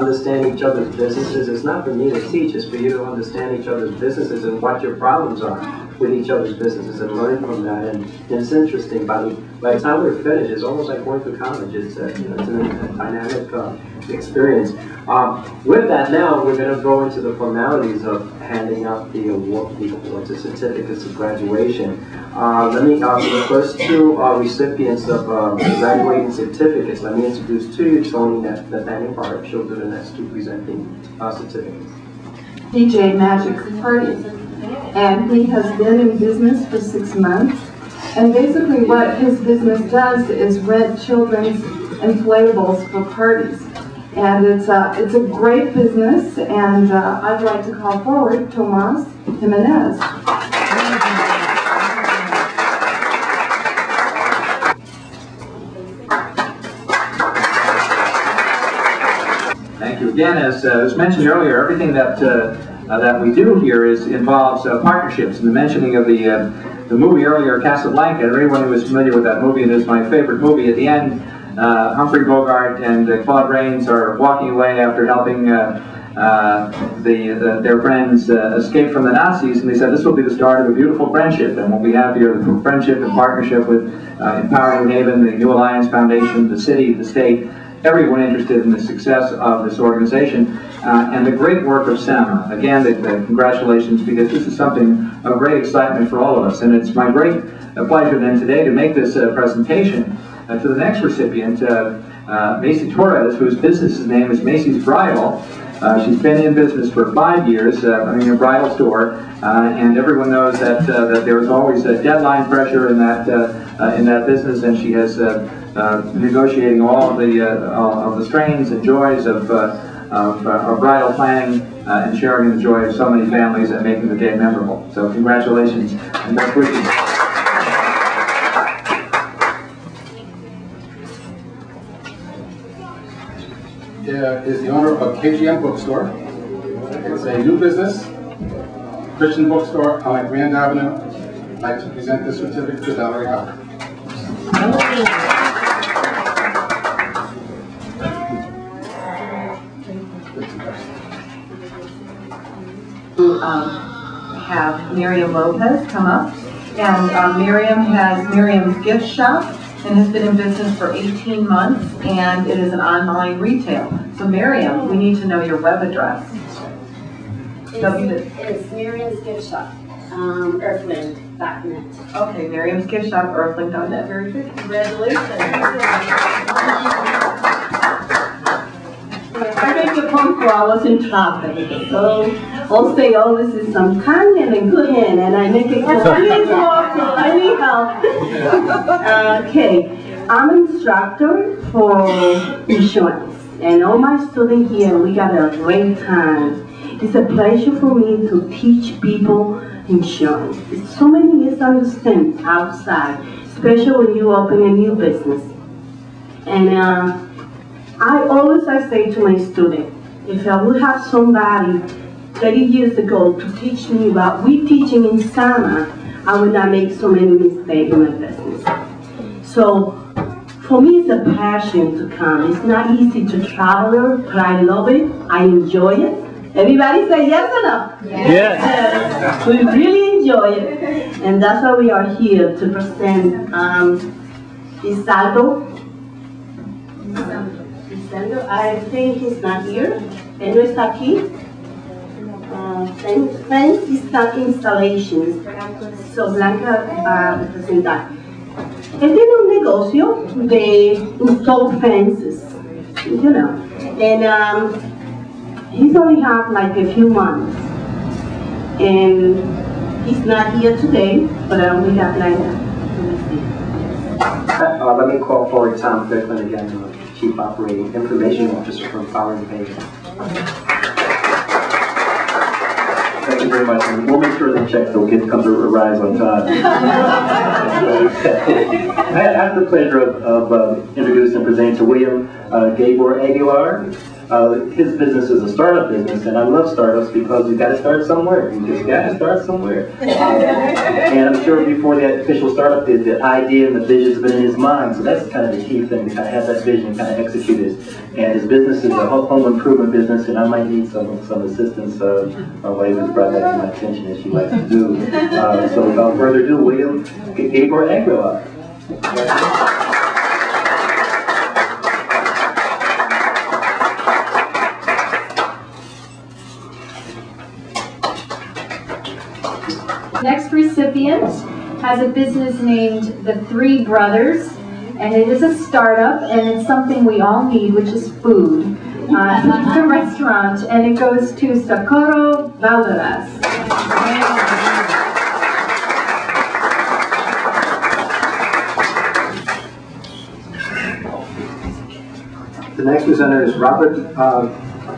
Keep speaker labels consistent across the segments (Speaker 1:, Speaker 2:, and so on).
Speaker 1: understand each other's businesses. It's not for me to teach, it's for you to understand each other's businesses and what your problems are with each other's businesses and learn from that. And it's interesting, by the time we're finished, it's almost like going through college. It's a dynamic experience. With that, now we're going to go into the formalities of handing out the awards, the certificates of graduation. For the first two recipients of graduating certificates, let me introduce to you Tony Nathaniel Hart. She'll do the next two presenting certificates.
Speaker 2: DJ Magic Party, and he has been in business for 6 months. And basically what his business does is rent children's inflatables for parties. And it's a great business, and I'd like to call forward Tomas Jimenez.
Speaker 3: Thank you again. As was mentioned earlier, everything that we do here involves partnerships. And the mentioning of the movie earlier, Casablanca, everyone who is familiar with that movie, it is my favorite movie. At the end, Humphrey Bogart and Claude Rains are walking away after helping their friends escape from the Nazis, and they said this will be the start of a beautiful friendship, and what we have here is a friendship and partnership with Empowering New Haven, the New Alliance Foundation, the city, the state, everyone interested in the success of this organization, and the great work of SAMA. Again, the congratulations, because this is something of great excitement for all of us, and it's my great pleasure then today to make this presentation to the next recipient, Macy Torres, whose business name is Macy's Bridal. She's been in business for 5 years, running a bridal store, and everyone knows that there is always a deadline pressure in that business, and she has negotiating all of the strains and joys of bridal planning and sharing the joy of so many families and making the day memorable. So congratulations and best wishes.
Speaker 4: Is the owner of KGM Bookstore. It's a new business, Christian bookstore on Grand Avenue. I'd like to present this certificate to Valerie Howard.
Speaker 2: Have Miriam Lopez come up, and Miriam has Miriam's Gift Shop and has been in business for 18 months, and it is an online retail. So Miriam, we need to know your web address.
Speaker 5: It's Miriam's Gift Shop, earthling.net.
Speaker 2: Okay, Miriam's Gift Shop, earthling.net. Very good. Congratulations.
Speaker 6: I make a phone call, I was in traffic, so I'll say, oh, this is some kind and good hand, and I make a call, please walk, I need help. Okay, I'm an instructor for insurance, and all my students here, we got a great time. It's a pleasure for me to teach people insurance. It's so many misunderstandings outside, especially when you open a new business. And I say to my students, if I would have somebody 30 years ago to teach me what we teaching in SAMA, I would not make so many mistakes in my business. So for me, it's a passion to come. It's not easy to travel, but I love it. I enjoy it. Everybody say yes or no?
Speaker 7: Yes.
Speaker 6: We really enjoy it. And that's why we are here to present Isaldo. I think he's not here. Pedro está aquí. Fence Installations. So Blanca va a presentar. Él tiene un negocio de install fences, you know. And he's only had like a few months. And he's not here today, but we have like that.
Speaker 1: Let me call forward Tom Fickman again, Chief Operating Information Officer from Empowering New Haven.
Speaker 7: Thank you very much. And we'll make sure the checks will come to rise on time. I have the pleasure of introducing and presenting to William Gabor Aguilar. his business is a startup business, and I love startups because you got to start somewhere. You just got to start somewhere. And I'm sure before the official startup, the idea and the vision has been in his mind. So that's kind of the key thing, to kind of have that vision and kind of execute it. And his business is a home improvement business, and I might need some assistance. My wife has brought that to my attention, as she likes to do. So without further ado, William Gabriel Aguilar.
Speaker 5: Next recipient has a business named The Three Brothers, and it is a startup, and it's something we all need, which is food. It's a restaurant, and it goes to Socorro Valderas.
Speaker 1: The next presenter is Robert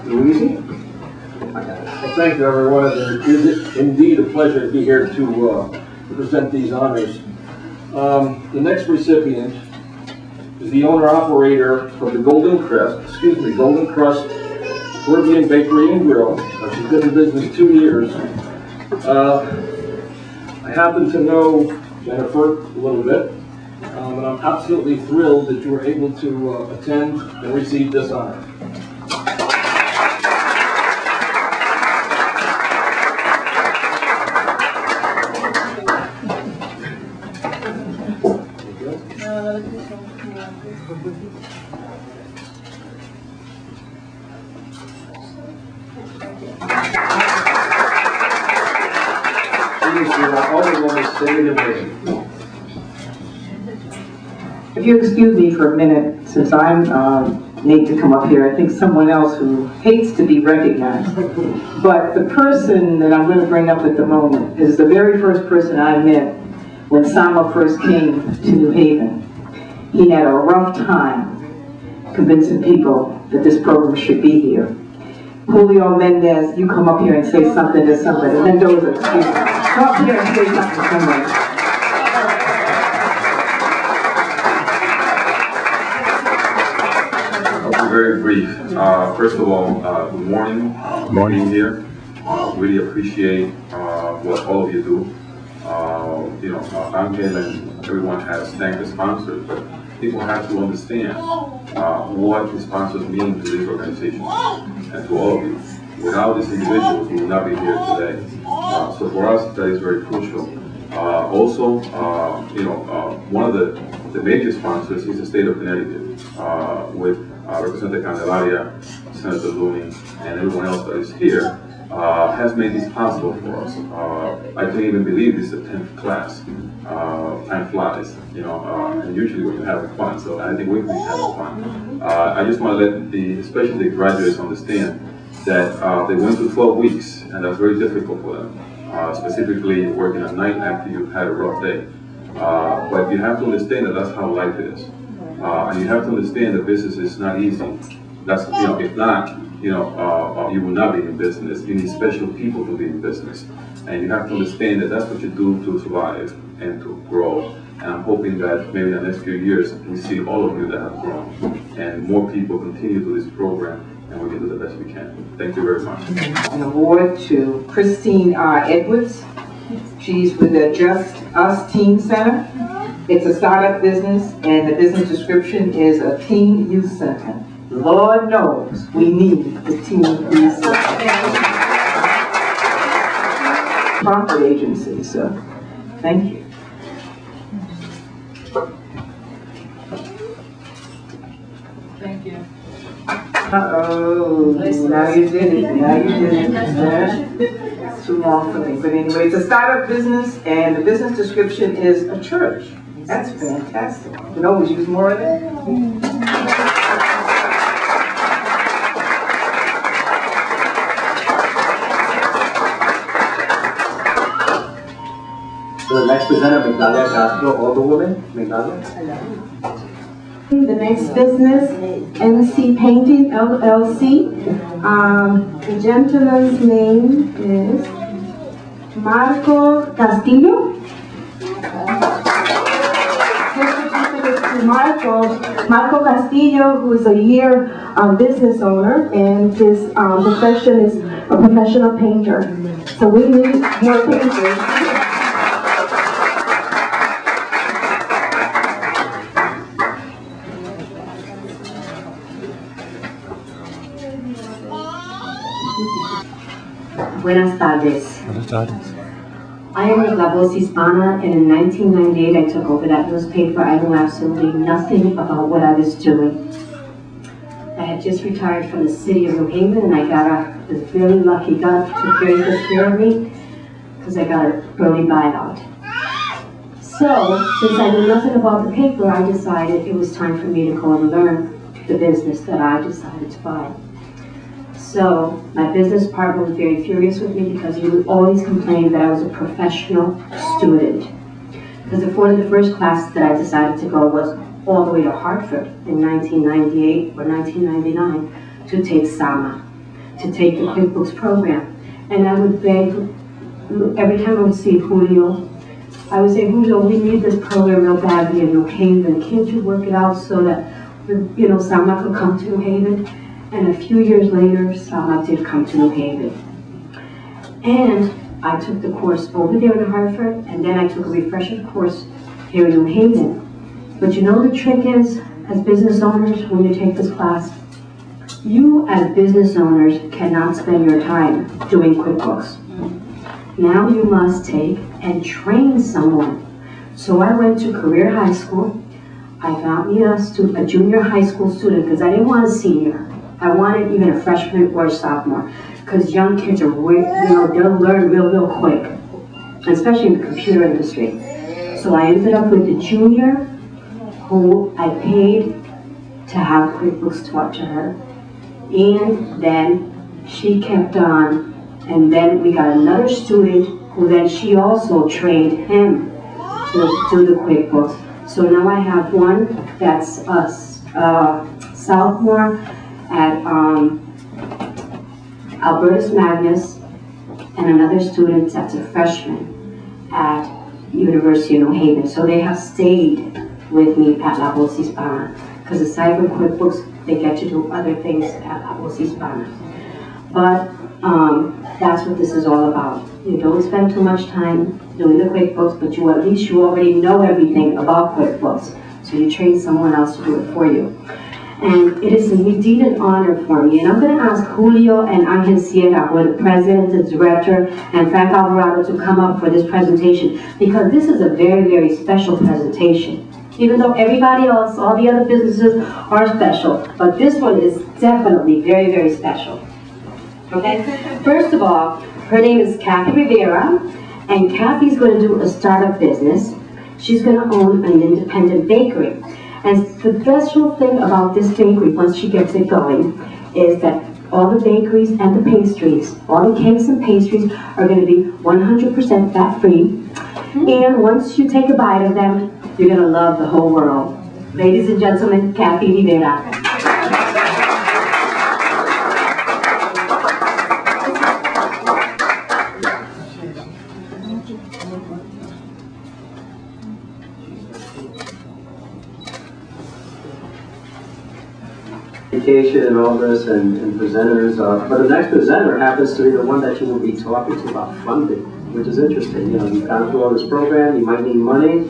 Speaker 1: Luisi.
Speaker 8: Thank you, everyone. It is indeed a pleasure to be here to present these honors. The next recipient is the owner-operator of the Golden Crust Caribbean Bakery and Grill. She's been in business 2 years. I happen to know Jennifer a little bit, and I'm absolutely thrilled that you were able to attend and receive this honor.
Speaker 9: If you excuse me for a minute, since I'm need to come up here, I think someone else who hates to be recognized. But the person that I'm going to bring up at the moment is the very first person I met when Sama first came to New Haven. He had a rough time convincing people that this program should be here. Julio Mendez, you come up here and say something to somebody. Mendoza, excuse me. Come up here and say something to somebody.
Speaker 10: Very brief. First of all, good morning. Being here. Really appreciate what all of you do. Angel and everyone has thanked the sponsors, but people have to understand what the sponsors mean to this organization and to all of you. Without these individuals, we would not be here today. So for us, that is very crucial. Also, one of the major sponsors is the state of Connecticut, with Representative Candelaria, Senator Looney, and everyone else that is here, has made this possible for us. I can't even believe this is the 10th class. Time flies, and usually when you're having fun, so I think we've been having fun. I just want to let especially the graduates understand that they went through 12 weeks, and that's very difficult for them, specifically working at night after you've had a rough day. But you have to understand that that's how life is. And you have to understand that business is not easy. That's, if not, you will not be in business. You need special people to be in business. And you have to understand that that's what you do to survive and to grow. And I'm hoping that maybe in the next few years, we see all of you that have grown. And more people continue to this program, and we can do the best we can. Thank you very much.
Speaker 9: An award to Christine Edwards. She's with the Just Us Teen Center. It's a startup business, and the business description is a teen youth center. Lord knows we need the teen youth center. Profit agency, so thank you.
Speaker 2: Thank you.
Speaker 9: Uh-oh, now you did it, It's too long for me, but anyway, it's a startup business, and the business description is a church. That's fantastic. You can always use more of it.
Speaker 1: So the next presenter, Migdalia Castro, Alderwoman. Migdalia.
Speaker 2: The next business, NC Painting LLC. The gentleman's name is Marco Castillo. Marco Castillo, who is a year business owner, and his profession is a professional painter. So we need more painters.
Speaker 11: Buenas tardes. Buenas tardes. I am with La Voz Hispana, and in 1998 I took over that newspaper. I knew absolutely nothing about what I was doing. I had just retired from the city of New Haven, and I got was really lucky. God took very good care of me because I got an early buyout. So, since I knew nothing about the paper, I decided it was time for me to go and learn the business that I decided to buy. So my business partner was very furious with me because he would always complain that I was a professional student. Because one of the first classes that I decided to go was all the way to Hartford in 1998 or 1999 to take SAMA, to take the QuickBooks program. And I would beg, every time I would see Julio, I would say, Julio, we need this program real badly in New Haven. Can't you work it out so that, SAMA could come to New Haven? And a few years later, SAMA did come to New Haven. And I took the course over there in Hartford, and then I took a refresher course here in New Haven. But you know the trick is, as business owners, when you take this class, you as business owners cannot spend your time doing QuickBooks. Now you must take and train someone. So I went to Career High School. I got me a junior high school student because I didn't want a senior. I wanted even a freshman or a sophomore, because young kids are, they'll learn real quick, especially in the computer industry. So I ended up with the junior, who I paid to have QuickBooks taught to her, and then she kept on, and then we got another student who then she also trained him to do the QuickBooks. So now I have one that's a sophomore at Albertus Magnus, and another student that's a freshman at University of New Haven. So they have stayed with me at La Voz Hispana, because aside from QuickBooks, they get to do other things at La Voz Hispana. But that's what this is all about. You don't spend too much time doing the QuickBooks, but at least you already know everything about QuickBooks. So you train someone else to do it for you. And it is indeed an honor for me. And I'm going to ask Julio and Angel Sierra, who are the president, the director, and Frank Alvarado to come up for this presentation, because this is a very special presentation. Even though everybody else, all the other businesses are special, but this one is definitely very special. Okay? First of all, her name is Kathy Rivera, and Kathy's going to do a startup business. She's going to own an independent bakery. And the special thing about this bakery, once she gets it going, is that all the bakeries and the pastries, all the cakes and pastries are going to be 100% fat-free. And once you take a bite of them, you're going to love the whole world. Ladies and gentlemen, Kathy Rivera.
Speaker 1: And all this and presenters, but the next presenter happens to be the one that you will be talking to about funding, which is interesting. You've gone through all this program, you might need money.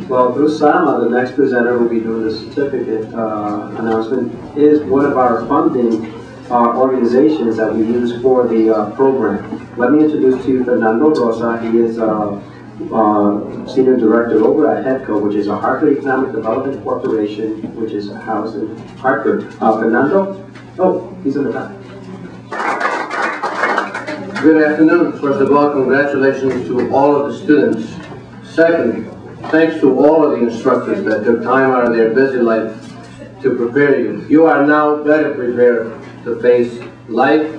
Speaker 1: Well, through SAMA, the next presenter will be doing the certificate announcement, is one of our funding organizations that we use for the program. Let me introduce to you Fernando Rosa. He is Senior Director over at HEDCO, which is a Hartford Economic Development Corporation, which is housed in Hartford. Fernando? Oh, he's in the back.
Speaker 12: Good afternoon. First of all, congratulations to all of the students. Second, thanks to all of the instructors that took time out of their busy life to prepare you. You are now better prepared to face life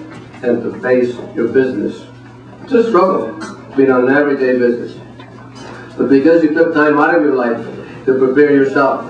Speaker 12: and to face your business. It's a struggle, being an everyday business. But because you took time out of your life to prepare yourself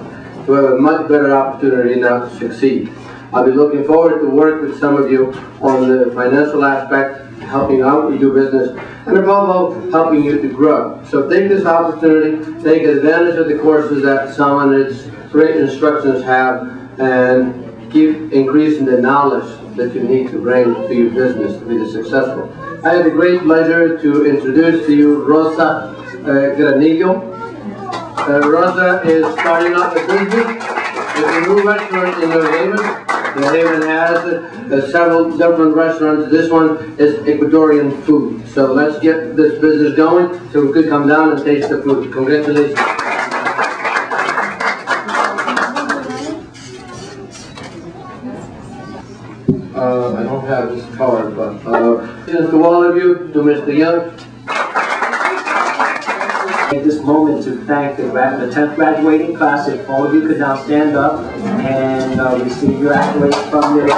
Speaker 12: to have a much better opportunity now to succeed. I'll be looking forward to work with some of you on the financial aspect, helping out with your business, and above all, helping you to grow. So take this opportunity, take advantage of the courses that SAMA and its great instructions have, and keep increasing the knowledge that you need to bring to your business to be successful. I had the great pleasure to introduce to you Rosa Granillo. Rosa is starting up a business. It's a new restaurant in New Haven. New Haven has several different restaurants. This one is Ecuadorian food. So let's get this business going so we could come down and taste the food. Congratulations. I don't have this card, but to all of you, to Mr. Young.
Speaker 1: At this moment to thank the 10th graduating class. If all of you could now stand up and receive your accolades from your